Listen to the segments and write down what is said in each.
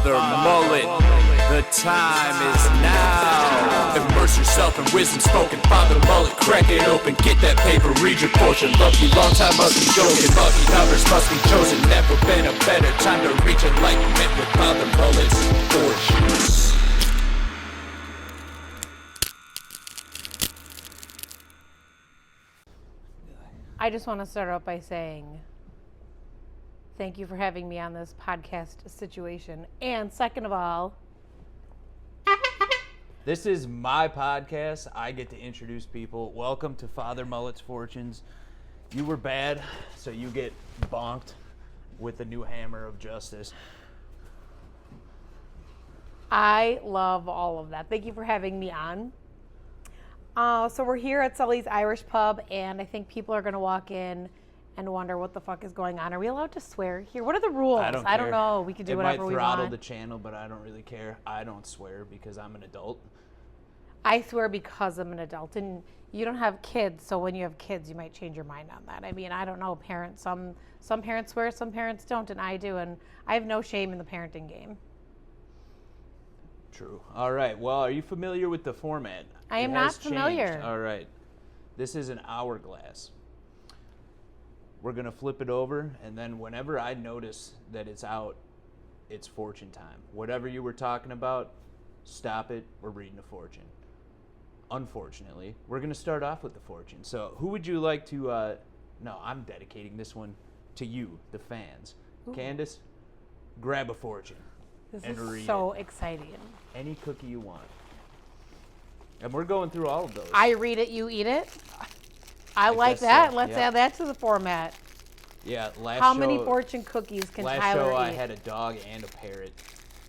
Father Mullet. The time is now. Immerse yourself in wisdom spoken. Father Mullet, crack it open. Get that paper, read your portion. Lucky long time must be joking. Lucky numbers must be chosen. Never been a better time to reach enlightenment with Father Mullet's fortunes. I just want to start out by saying thank you for having me on this podcast situation. And second of all, this is my podcast. I get to introduce people. Welcome to Father Mullet's Fortunes. You were bad, so you get bonked with the new hammer of justice. I love all of that. Thank you for having me on. So we're here at Sully's Irish Pub, and I think people are going to walk in and wonder what the fuck is going on. Are we allowed to swear here? What are the rules? I don't care. Know. We can do whatever we want. It might throttle the channel, but I don't really care. I don't swear because I'm an adult. I swear because I'm an adult, and you don't have kids, so when you have kids, you might change your mind on that. I mean, I don't know, parents. Some parents swear, some parents don't, and I do, and I have no shame in the parenting game. True. All right. Well, are you familiar with the format? I am not familiar. All right. This is an hourglass. We're going to flip it over, and then whenever I notice that it's out, it's fortune time. Whatever you were talking about, stop it. We're reading a fortune. Unfortunately, we're going to start off with the fortune. So who would you like to... No, I'm dedicating this one to you, the fans. Ooh. Candice, grab a fortune. This is so exciting. Any cookie you want. And we're going through all of those. I read it, you eat it. I like that. So. Let's add that to the format. Yeah, How many fortune cookies can Tyler eat? Last show I had a dog and a parrot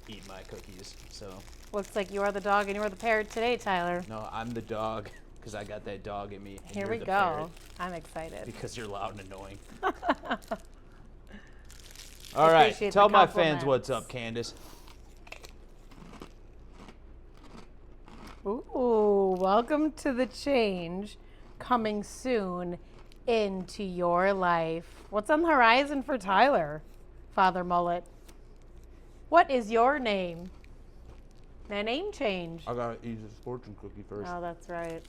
eat my cookies, so. Looks like you are the dog and you are the parrot today, Tyler. No, I'm the dog because I got that dog in me. And Here you're we the go. Parrot I'm excited. because you're loud and annoying. All right, tell my fans what's up, Candice. Ooh, welcome to the change coming soon into your life. What's on the horizon for Tyler, Father Mullet? What is your name? The name change. I gotta eat this fortune cookie first. Oh, that's right.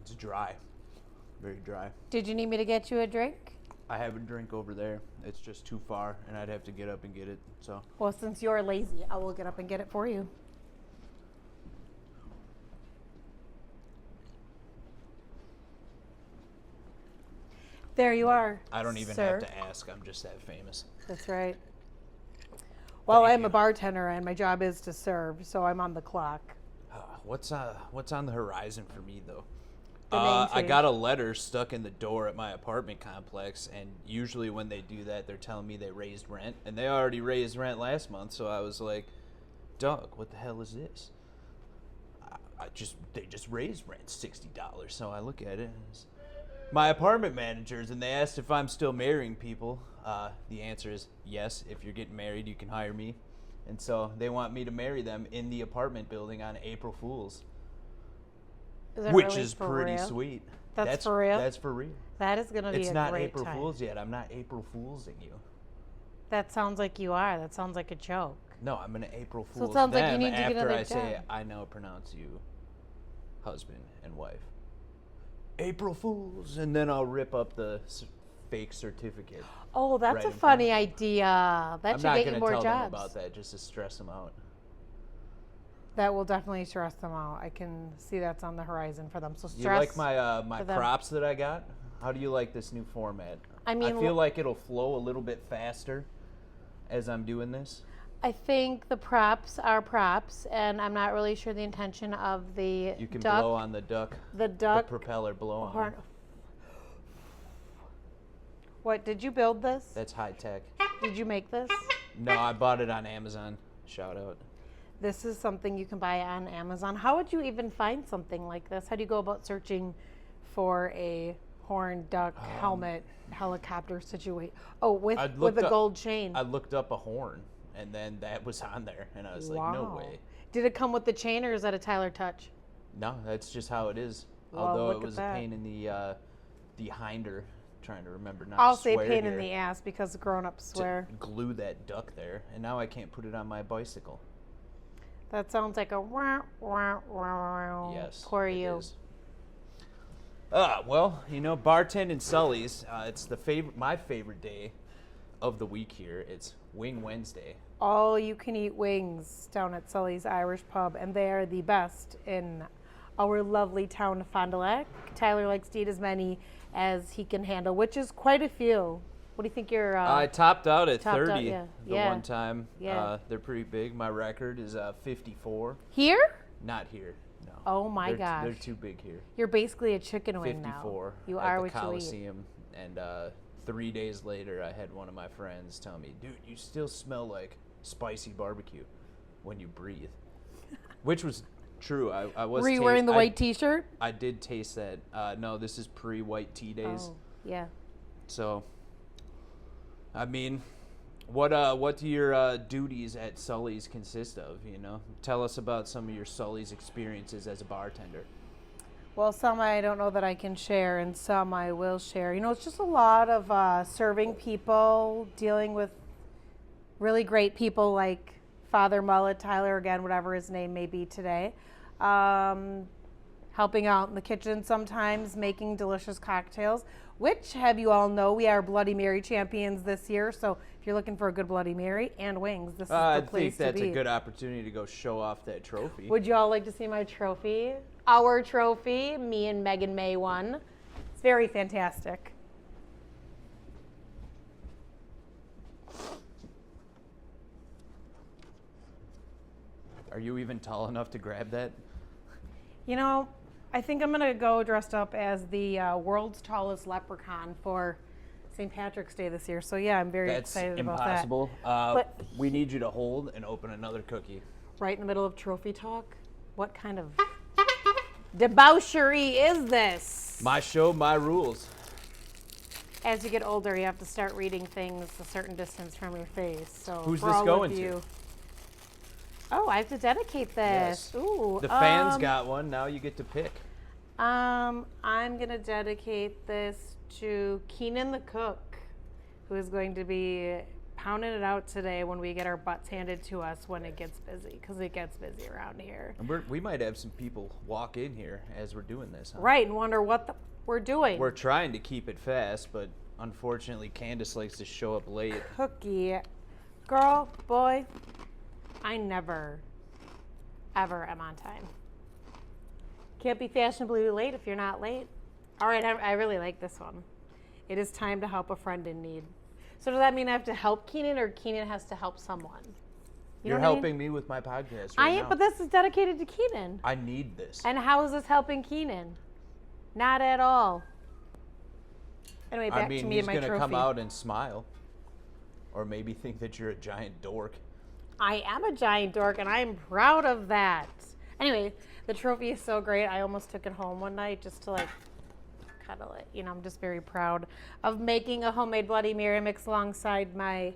It's dry. Very dry. Did you need me to get you a drink? I have a drink over there. It's just too far, and I'd have to get up and get it. So. Well, since you're lazy, I will get up and get it for you. There you are. I don't even have to ask. I'm just that famous. That's right. Well, I'm a bartender, and my job is to serve, so I'm on the clock. What's on the horizon for me, though? I got a letter stuck in the door at my apartment complex, and usually when they do that, they're telling me they raised rent, and they already raised rent last month, so I was like, Doug, what the hell is this? They just raised rent $60, so I look at it, and it's my apartment managers, and they asked if I'm still marrying people. The answer is yes. If you're getting married, you can hire me, and so they want me to marry them in the apartment building on April Fool's. Which really is pretty real? Sweet. That's for real? That's for real. That is going to be a great time. It's not April Fool's yet. I'm not April Foolsing you. That sounds like you are. That sounds like a joke. No, I'm going to April Fool's so it sounds them like you need to get another after I job. say, I now pronounce you husband and wife. April Fool's. And then I'll rip up the fake certificate. Oh, that's a funny idea. That should get you more jobs. I'm not going to tell them about that just to stress them out. That will definitely stress them out. I can see that's on the horizon for them. So stress. You like my props that I got? How do you like this new format? I mean, I feel like it'll flow a little bit faster as I'm doing this. I think the props are props, and I'm not really sure the intention of the You can duck. blow on the duck. The duck. The propeller blow on it. What, did you build this? That's high tech. Did you make this? No, I bought it on Amazon. Shout out. This is something you can buy on Amazon. How would you even find something like this? How do you go about searching for a horn duck helmet helicopter situation? Oh, with a gold chain. I looked up a horn, and then that was on there, and I was like, no way. Did it come with the chain, or is that a Tyler touch? No, that's just how it is. Well, although it was a pain in the hinder trying to remember not I'll to say swear pain here. in the ass because grown-ups swear. To glue that duck there, and now I can't put it on my bicycle. That sounds like a wah, wah, wah, wah. Yes, Poor it you. is. Well, bartending Sully's. It's my favorite day of the week here. It's Wing Wednesday. All you can eat wings down at Sully's Irish Pub, and they are the best in our lovely town of Fond du Lac. Tyler likes to eat as many as he can handle, which is quite a few. What do you think your I topped out at topped out, 30 yeah. the Yeah. one time. Yeah. They're pretty big. My record is 54. here? Not here. No. Oh my They're gosh. They're too big here. You're basically a chicken wing 54 now. You at are the what you eat. Coliseum. And 3 days later, I had one of my friends tell me, dude, you still smell like spicy barbecue when you breathe. Which was true. I was. Were you wearing the white T-shirt? I did taste that. No, this is pre-white tea days. Oh, yeah. So, I mean, what do your duties at Sully's consist of? Tell us about some of your Sully's experiences as a bartender. Well, some I don't know that I can share, and some I will share. It's just a lot of serving people, dealing with really great people like Father Mullet, Tyler, again, whatever his name may be today. Helping out in the kitchen sometimes, making delicious cocktails, which, have you all know, we are Bloody Mary champions this year. So if you're looking for a good Bloody Mary and wings, this is the place to be. I think that's a good opportunity to go show off that trophy. Would you all like to see my trophy? Our trophy, me and Megan May won. It's very fantastic. Are you even tall enough to grab that? I think I'm going to go dressed up as the world's tallest leprechaun for St. Patrick's Day this year. So, yeah, I'm very excited about that. That's impossible. But we need you to hold and open another cookie. right in the middle of trophy talk? What kind of debauchery is this? My show, my rules. As you get older, you have to start reading things a certain distance from your face. So Who's for this all going of to? you. Oh, I have to dedicate this. Yes. Ooh. The fans got one. Now you get to pick. I'm gonna dedicate this to Keenan the cook, who is going to be pounding it out today when we get our butts handed to us when it gets busy, because it gets busy around here. And we might have some people walk in here as we're doing this. Huh? Right, and wonder what we're doing. We're trying to keep it fast, but unfortunately, Candice likes to show up late. Cookie, girl, boy, I never, ever am on time. Can't be fashionably late if you're not late. All right, I really like this one. It is time to help a friend in need. So does that mean I have to help Keenan, or Keenan has to help someone? You're know what helping me with my podcast I right am, now. but this is dedicated to Keenan. I need this. And how is this helping Keenan? Not at all. Anyway, back to me and my he's trophy. gonna come out and smile, or maybe think that you're a giant dork. I am a giant dork, and I'm proud of that. Anyway, the trophy is so great. I almost took it home one night just to cuddle it. I'm just very proud of making a homemade Bloody Mary mix alongside my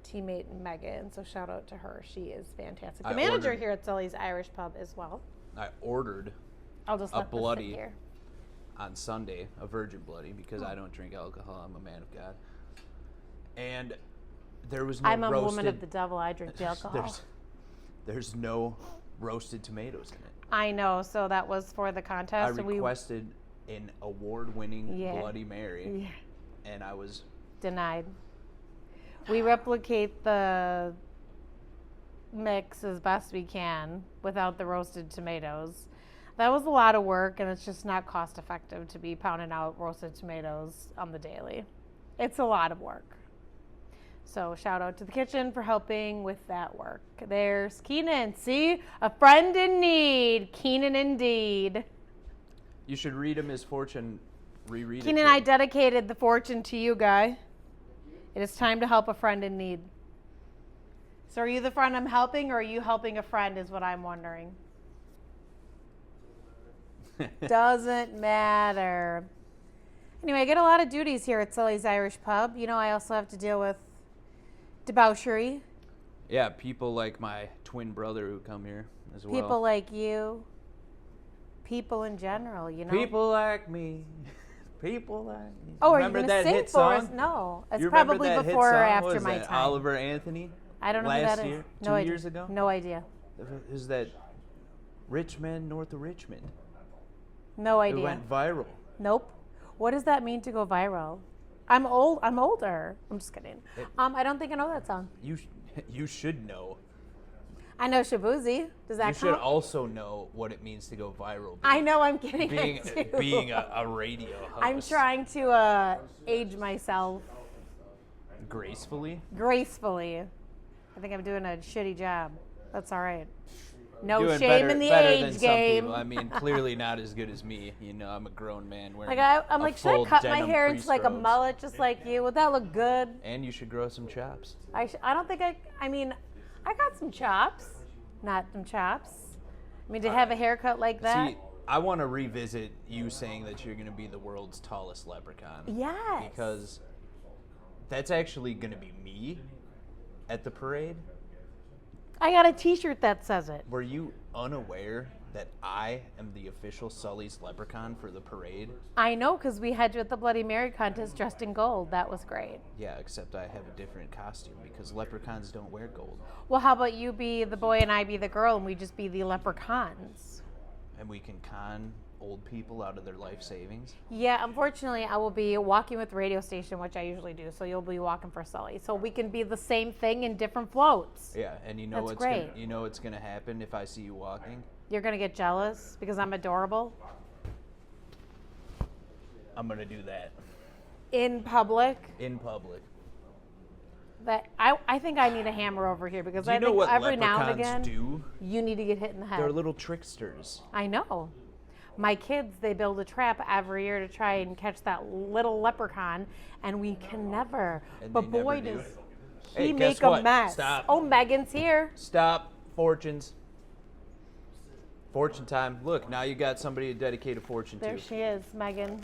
teammate Megan. So shout out to her. She is fantastic. The manager here at Sully's Irish Pub as well. I ordered I'll just a let this sit bloody here. on Sunday, a virgin bloody, because I don't drink alcohol. I'm a man of God. And there was no I'm a roasted, woman of the devil. I drink the alcohol. There's no roasted tomatoes in it. I know. So that was for the contest. I requested an award-winning Yeah. Bloody Mary, Yeah. and I was Denied. We replicate the mix as best we can without the roasted tomatoes. That was a lot of work, and it's just not cost effective to be pounding out roasted tomatoes on the daily. It's a lot of work. So shout out to the kitchen for helping with that work. There's Keenan. See? A friend in need. Keenan indeed. You should read him his fortune, reread it. Keenan, to I him. dedicated the fortune to you, guy. It is time to help a friend in need. So are you the friend I'm helping, or are you helping a friend is what I'm wondering. Doesn't matter. Anyway, I get a lot of duties here at Sully's Irish Pub. I also have to deal with debauchery. Yeah, people like my twin brother who come here as well. People like you. People in general, People like me. People. Oh, are you remember going to that sing hit for us? song? No, it's You remember probably that hit before or song? after What was my that, time. Oliver Anthony. I don't know who last that is. year, No 2 idea. years ago. No idea. Is that Richmond, north of Richmond? No It idea. went viral. Nope. What does that mean to go viral? I'm old. I'm older. I'm just kidding. I don't think I know that song. You should know. I know Shabuzi. Does that You count? should also know what it means to go viral. I know. I'm kidding. Being a radio host. I'm trying to age myself gracefully. gracefully. I think I'm doing a shitty job. That's all right. No Doing shame better, in the better age than some game. people. I mean, clearly not as good as me. You know, I'm a grown man wearing. I'm a like, should I full cut my denim hair into like a pre-strokes. mullet just like you? Would that look good? And you should grow some chops. I don't think I mean, I got some chops. Not some chops. I mean, to have a haircut like that. See, I want to revisit you saying that you're going to be the world's tallest leprechaun. Yes. Because that's actually going to be me at the parade. I got a T-shirt that says it. Were you unaware that I am the official Sully's leprechaun for the parade? I know, because we had you at the Bloody Mary contest dressed in gold. That was great. Yeah, except I have a different costume because leprechauns don't wear gold. Well, how about you be the boy and I be the girl, and we just be the leprechauns? And we can con old people out of their life savings. Yeah, unfortunately, I will be walking with the radio station, which I usually do. So you'll be walking for Sully. So we can be the same thing in different floats. Yeah, and you know That's great. you know what's gonna happen if I see you walking? You're gonna get jealous because I'm adorable I'm gonna do that in public. in public. That I think I need a hammer over here because Do you I know think what every now and leprechauns again do? you need to get hit in the head. They're little tricksters. I know. My kids, they build a trap every year to try and catch that little leprechaun, and we can never. And but they boy, never do. does Hey, he guess make a what? mess. Stop. Oh, Megan's here. Stop, fortunes. Fortune time. Look, now you got somebody to dedicate a fortune There to. she is, Megan,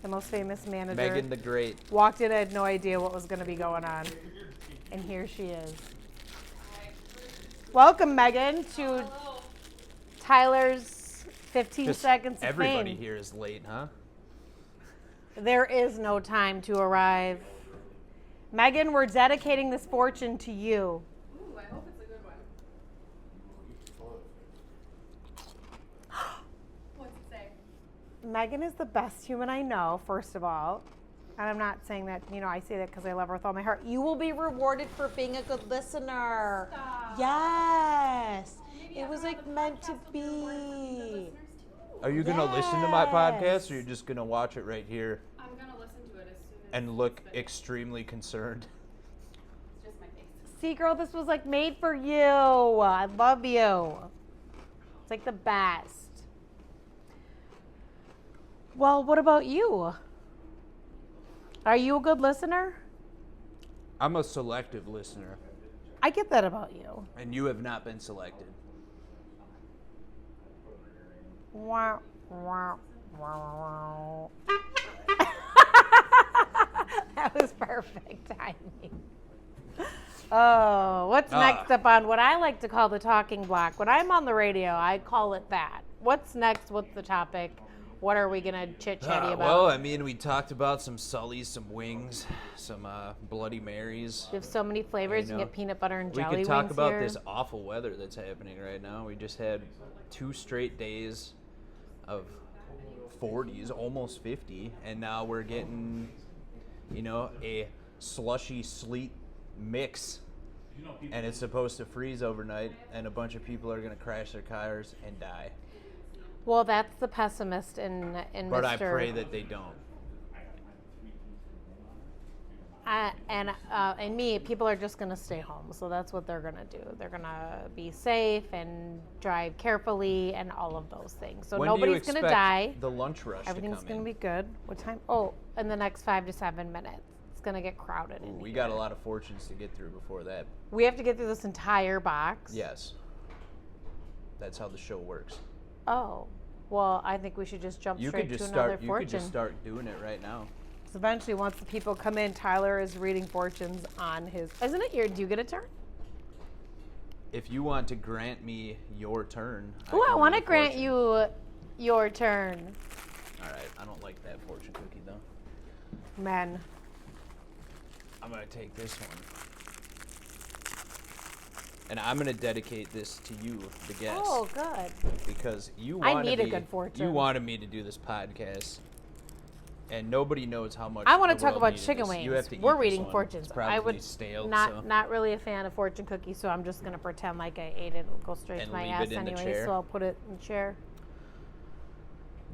the most famous manager. Megan the Great. Walked in, I had no idea what was going to be going on, and here she is. Welcome, Megan, to Tyler's 15 Just seconds of everybody fame. here is late, huh? There is no time to arrive. Megan, we're dedicating this fortune to you. Ooh, I hope it's a good one. What's it say? Megan is the best human I know, first of all. And I'm not saying that, I say that because I love her with all my heart. You will be rewarded for being a good listener. Stop. Yes. Maybe It was everyone like on the meant to podcast will be rewarded for being good be. listeners, too. Are you going to listen to my podcast Yes. or you're just going to watch it right here I'm gonna listen to it as soon as and look it's finished. extremely concerned? It's just my face. See, girl, this was like made for you. I love you. It's like the best. Well, what about you? Are you a good listener? I'm a selective listener, I get that about you. and you have not been selected. Wow, wow, wow, wow. That was perfect timing. Oh, what's next up on what I like to call the talking block? When I'm on the radio, I call it that. What's next? What's the topic? What are we going to chit-chatty about? Well, I mean, we talked about some Sullys, some wings, some Bloody Marys. We have so many flavors. You You know, get peanut butter and We jelly could talk wings about here. this awful weather that's happening right now. We just had 2 straight days of 40s, almost 50, and now we're getting, a slushy sleet mix. And it's supposed to freeze overnight, and a bunch of people are going to crash their cars and die. Well, that's the pessimist in But Mr. I pray that they don't. And me, people are just going to stay home. So that's what they're going to do. They're going to be safe and drive carefully and all of those things. So When do you nobody's going to expect die. the lunch rush Everything's to going come to in? be good. What time? Oh, in the next 5 to 7 minutes. It's going to get crowded in We here. got a lot of fortunes to get through before that. We have to get through this entire box. Yes. That's how the show works. Oh. Well, I think we should just jump You straight could to just another start. You fortune. could just start doing it right now. So eventually, once the people come in, Tyler is reading fortunes on his. Isn't it your? Do you get a turn? If you want to grant me your turn. Oh, I can want to read a grant fortune. you your turn. All right, I don't like that fortune cookie though. Men. I'm gonna take this one, and I'm gonna dedicate this to you, the guest. Oh, good. Because you I wanted need a me, good fortune. You wanted me to do this podcast, and nobody knows how much. I want to the talk world about needed chicken this. wings. You have to We're eat this reading one. fortunes. It's probably I would stale, not really a fan of fortune cookies, so I'm just gonna pretend like I ate it. It'll go straight And to my leave ass it in the anyway. chair. So I'll put it in the chair.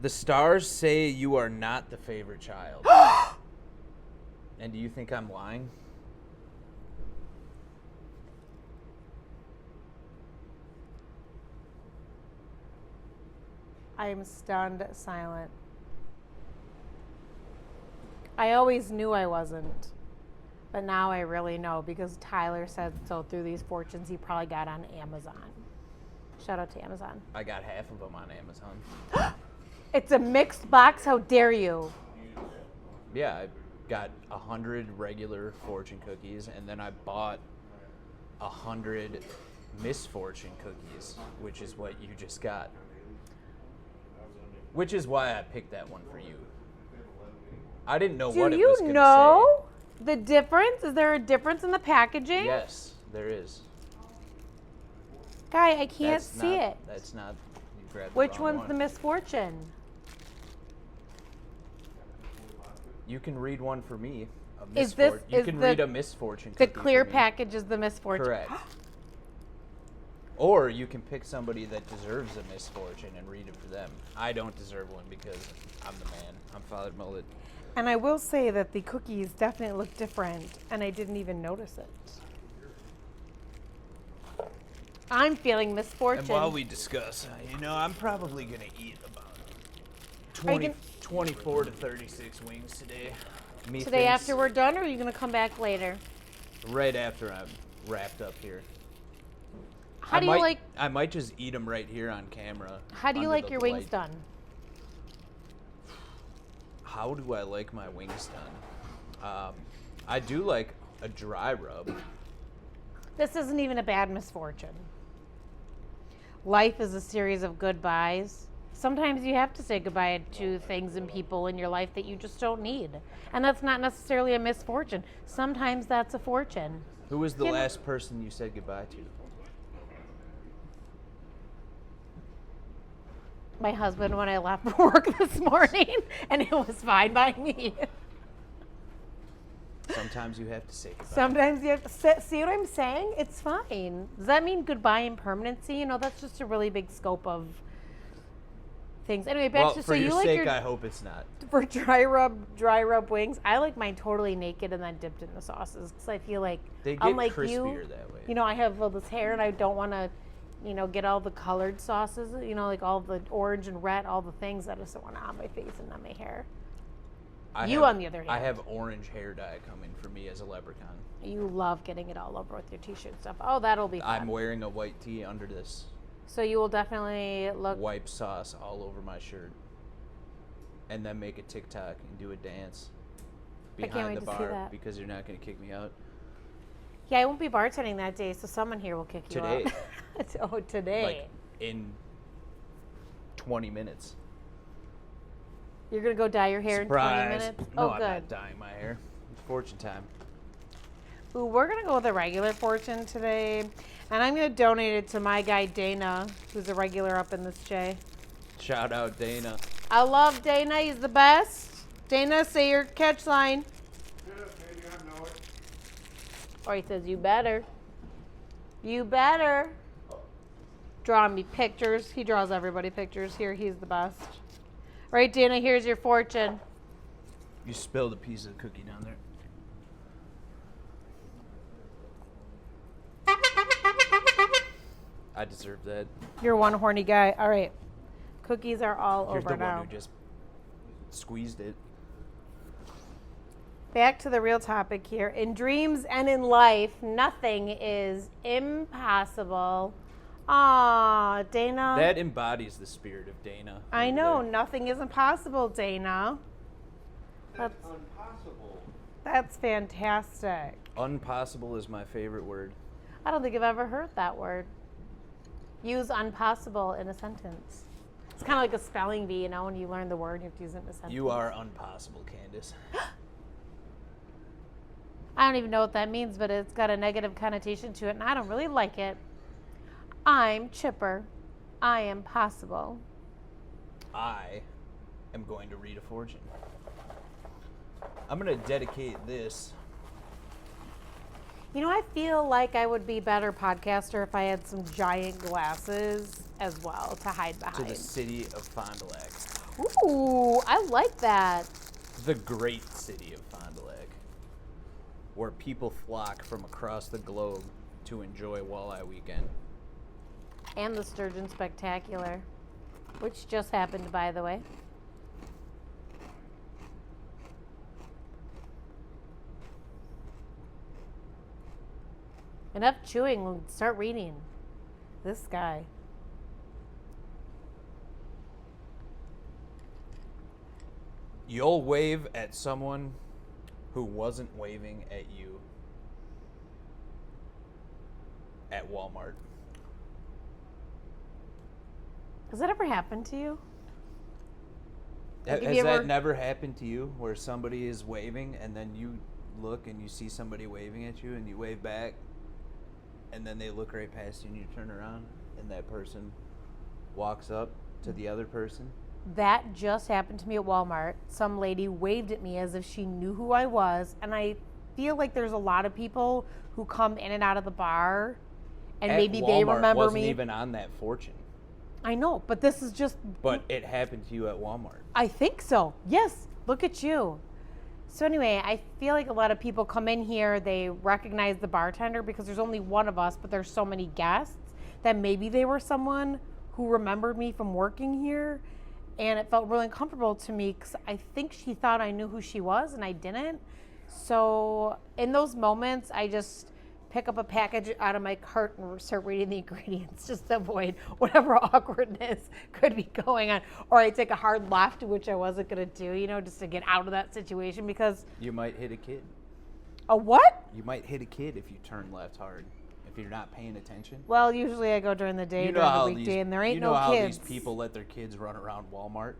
The stars say you are not the favorite child. And do you think I'm lying? I am stunned silent. I always knew I wasn't, but now I really know because Tyler said so through these fortunes he probably got on Amazon. Shout out to Amazon. I got half of them on Amazon. It's a mixed box. How dare you? Yeah, I got 100 regular fortune cookies, and then I bought 100 misfortune cookies, which is what you just got. Which is why I picked that one for you. I didn't know what Do it was you going to know the difference? Is there a difference in the packaging? say. Yes, there is. Guy, I can't That's see not- it. That's not. You grabbed the Which wrong one's one. the misfortune? You can read one for me. Is this- You is can the- read a misfortune The cookie clear for me. package is the misfortune. Correct. Or you can pick somebody that deserves a misfortune and read it for them. I don't deserve one because I'm the man. I'm Father Mullet. And I will say that the cookies definitely look different, and I didn't even notice it. I'm feeling misfortune. And while we discuss, I'm probably going to eat about Are you 20, gonna- 24 to 36 wings today. Today Methinks after we're done, or are you going to come back later? Right after I'm wrapped up here. How do you like? I might just eat them right here on camera. How do you under like the your wings light. done? How do I like my wings done? I do like a dry rub. This isn't even a bad misfortune. Life is a series of goodbyes. Sometimes you have to say goodbye to things and people in your life that you just don't need. And that's not necessarily a misfortune. Sometimes that's a fortune. Who was the You know- last person you said goodbye to? My husband when I left for work this morning, and it was fine by me. Sometimes you have to say goodbye. Sometimes you have to see what I'm saying? It's fine. Does that mean goodbye and permanency? You know, that's just a really big scope of things. Anyway, back Well, to for so you your like sake, your I hope it's not. for dry rub wings. I like mine totally naked and then dipped in the sauces because I feel like They get unlike crispier you, that way. you know, I have all this hair and I don't want to, get all the colored sauces. Like all the orange and red, all the things. I just don't want it on my face and on my hair. On the other hand, I have orange hair dye coming for me as a leprechaun. you love getting it all over with your t-shirt stuff. Oh, that'll be fun. I'm wearing a white tee under this. So you will definitely look. Wipe sauce all over my shirt. And then make a TikTok and do a dance I can't behind wait the to see bar that. because you're not going to kick me out. Yeah, I won't be bartending that day, so someone here will kick you Today. out. Oh, today. Like in 20 minutes. You're gonna go dye your hair Surprise. in 20 minutes? No, Oh, I'm good. not dyeing my hair. It's fortune time. Ooh, we're gonna go with a regular fortune today, and I'm gonna donate it to my guy Dana, who's a regular up in this J. Shout out Dana. I love Dana. He's the best. Dana, say your catch line. Or he says, "You better. You better." Drawing me pictures. He draws everybody pictures. Here, he's the best. All right, Dana. Here's your fortune. You spilled a piece of cookie down there. I deserve that. You're one horny guy. All right. Cookies are all You're over the now. one who just squeezed it. Back to the real topic here. In dreams and in life, nothing is impossible. Aw, Dana. That embodies the spirit of Dana. I over know. there. Nothing is impossible, Dana. That's impossible. That's fantastic. Unpossible is my favorite word. I don't think I've ever heard that word. Use unpossible in a sentence. It's kind of like a spelling bee, you know, when you learn the word, you have to use it in a sentence. You are impossible, Candice. I don't even know what that means, but it's got a negative connotation to it, and I don't really like it. I'm chipper. I am possible. I am going to read a fortune. I'm going to dedicate this. You know, I feel like I would be a better podcaster if I had some giant glasses as well to hide behind. To the city of Fond du Lac. Ooh, I like that. The great city of Fond du Lac, where people flock from across the globe to enjoy Walleye Weekend. And the Sturgeon Spectacular, which just happened, by the way. Enough chewing, start reading. This guy. You'll wave at someone who wasn't waving at you at Walmart. Has that ever happened to you? Like, Has you that ever- never happened to you, where somebody is waving and then you look and you see somebody waving at you and you wave back, and then they look right past you and you turn around and that person walks up to the other person? That just happened to me at Walmart. Some lady waved at me as if she knew who I was, and I feel like there's a lot of people who come in and out of the bar, and At maybe Walmart they remember wasn't me. even on that fortune, I know, but this is just. but it happened to you at Walmart. I think so. Yes. Look at you. So anyway, I feel like a lot of people come in here, they recognize the bartender because there's only one of us, but there's so many guests that maybe they were someone who remembered me from working here, and it felt really uncomfortable to me because I think she thought I knew who she was and I didn't. So in those moments, I just pick up a package out of my cart and start reading the ingredients just to avoid whatever awkwardness could be going on. Or I take a hard left, which I wasn't going to do, you know, just to get out of that situation because... You might hit a kid. A what? You might hit a kid if you turn left hard, if you're not paying attention. Well, usually I go during the day, during the weekday, and there ain't no kids. You know how these people let their kids run around Walmart?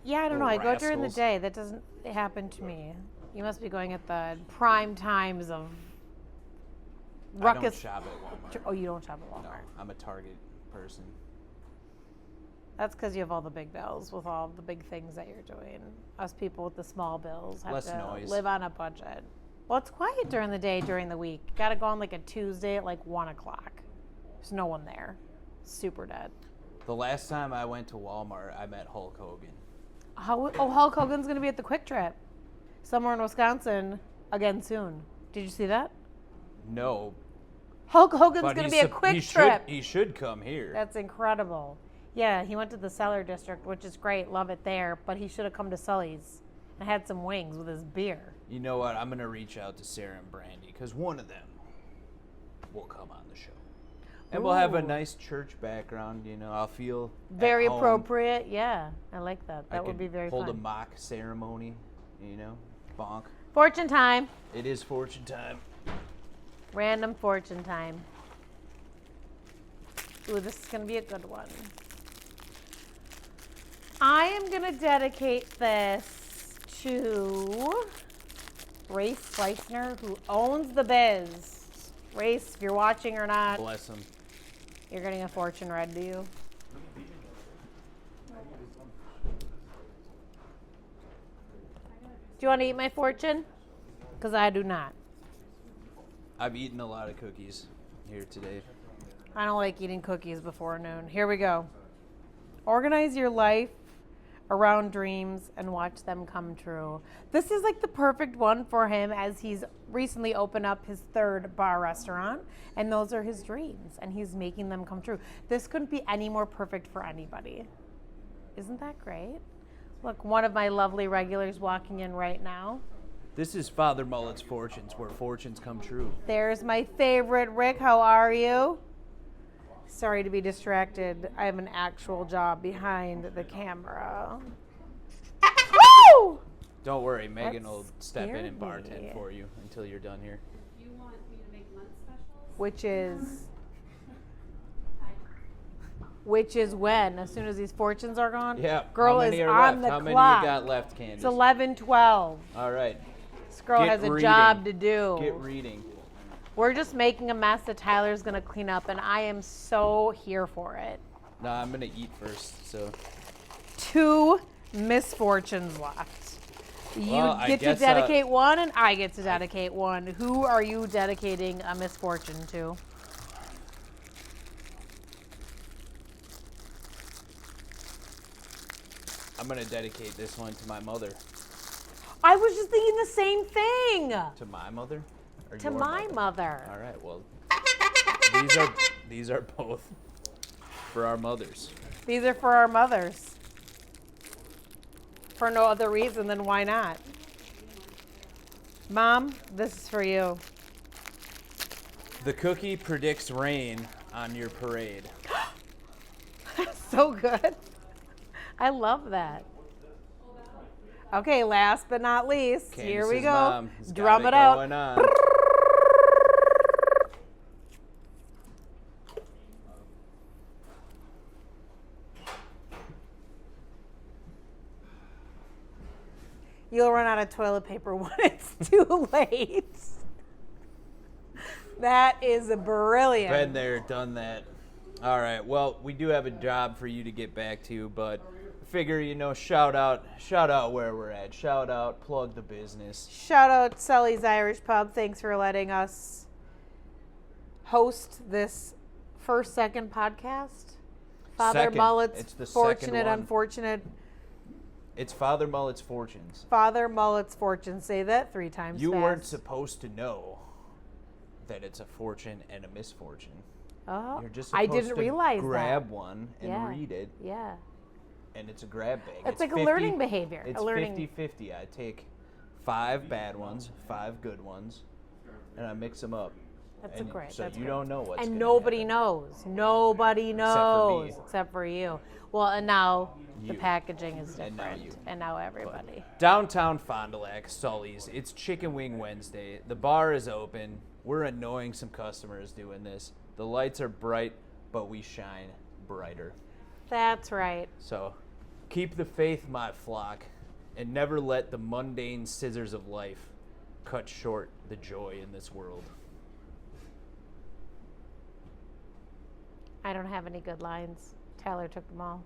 Yeah, I don't know. I Little go during the rascals. day. That doesn't happen to me. You must be going at the prime times of ruckus. I don't shop at Walmart. Oh, you don't shop at No, Walmart. I'm a Target person. That's because you have all the big bills with all the big things that you're doing. Us people with the small bills have Less to noise. live on a budget. Well, it's quiet during the day, during the week. Got to go on like a Tuesday at like 1 o'clock. There's no one there. Super dead. The last time I went to Walmart, I met Hulk Hogan. Hulk Hogan's going to be at the Quick Trip somewhere in Wisconsin again soon. Did you see that? No, Hulk Hogan's but going to he's be a sup- Quick he Trip. Should, he should come here. That's incredible. Yeah, he went to the Cellar District, which is great. Love it there. But he should have come to Sully's and had some wings with his beer. You know what? I'm going to reach out to Sarah and Brandy because one of them will come on the show. And we'll have a Ooh. nice church background, you know. I'll feel Very at home. appropriate. Yeah, I like that. I That would could be very hold a fun. mock ceremony, you know. Bonk. Fortune time. It is fortune time. Random fortune time. Ooh, this is going to be a good one. I am going to dedicate this to Race Fleischner, who owns the biz. Race, if you're watching or not, Bless him. you're getting a fortune read to you. Do you want to eat my fortune? Because I do not. I've eaten a lot of cookies here today. I don't like eating cookies before noon. Here we go. Organize your life around dreams and watch them come true. This is like the perfect one for him as he's recently opened up his third bar restaurant, and those are his dreams, and he's making them come true. This couldn't be any more perfect for anybody. Isn't that great? Look, one of my lovely regulars walking in right now. This is Father Mullet's Fortunes, where fortunes come true. There's my favorite Rick. How are you? Sorry to be distracted. I have an actual job behind the camera. Woo! Don't worry, Megan That will step in scared and bartend me. for you until you're done here. If you want me to make lunch specials, Which is which is when? As soon as these fortunes are gone? Yeah. Girl How many is are on left? the How many clock. you got left, Candice? It's 11:12. All right. This girl Get has a reading. job to do. Get reading. We're just making a mess that Tyler's going to clean up, and I am so here for it. No, I'm gonna eat first. So. 2 misfortunes left. You Well, I get to guess, dedicate one, and I get to dedicate one. Who are you dedicating a misfortune to? I'm gonna dedicate this one to my mother. I was just thinking the same thing. To my mother? Or To your my mother. All right. Well, these are both for our mothers. These are for our mothers. For no other reason than why not? Mom, this is for you. The cookie predicts rain on your parade. So good. I love that. Okay, last but not least, here we Candice's go. mom has got Drum it out. going on. You'll run out of toilet paper when it's too late. That is brilliant. Been there, done that. All right. Well, we do have a job for you to get back to, but figure, shout out where we're at. Shout out, plug the business. Shout out Sully's Irish Pub. Thanks for letting us host this second podcast. Father Second. Mullet's It's the fortunate, second one. unfortunate. It's Father Mullet's Fortunes. Father Mullet's fortune. Say that 3 times You fast. weren't supposed to know that it's a fortune and a misfortune. Oh, You're just I supposed didn't to realize grab that. one and Yeah. read it, Yeah. and it's a grab bag. It's like a learning behavior, It's a learning- 50-50. I take 5 bad ones, 5 good ones, and I mix them up. That's And great. So that's you great. don't know what's And gonna nobody happen. knows. Nobody for knows me. except for you. Well, and now the You. packaging is And different. now you. And now everybody. Downtown Fond du Lac, Sully's. It's Chicken Wing Wednesday. The bar is open. We're annoying some customers doing this. The lights are bright, but we shine brighter. That's right. So keep the faith, my flock, and never let the mundane scissors of life cut short the joy in this world. I don't have any good lines. Tyler took them all.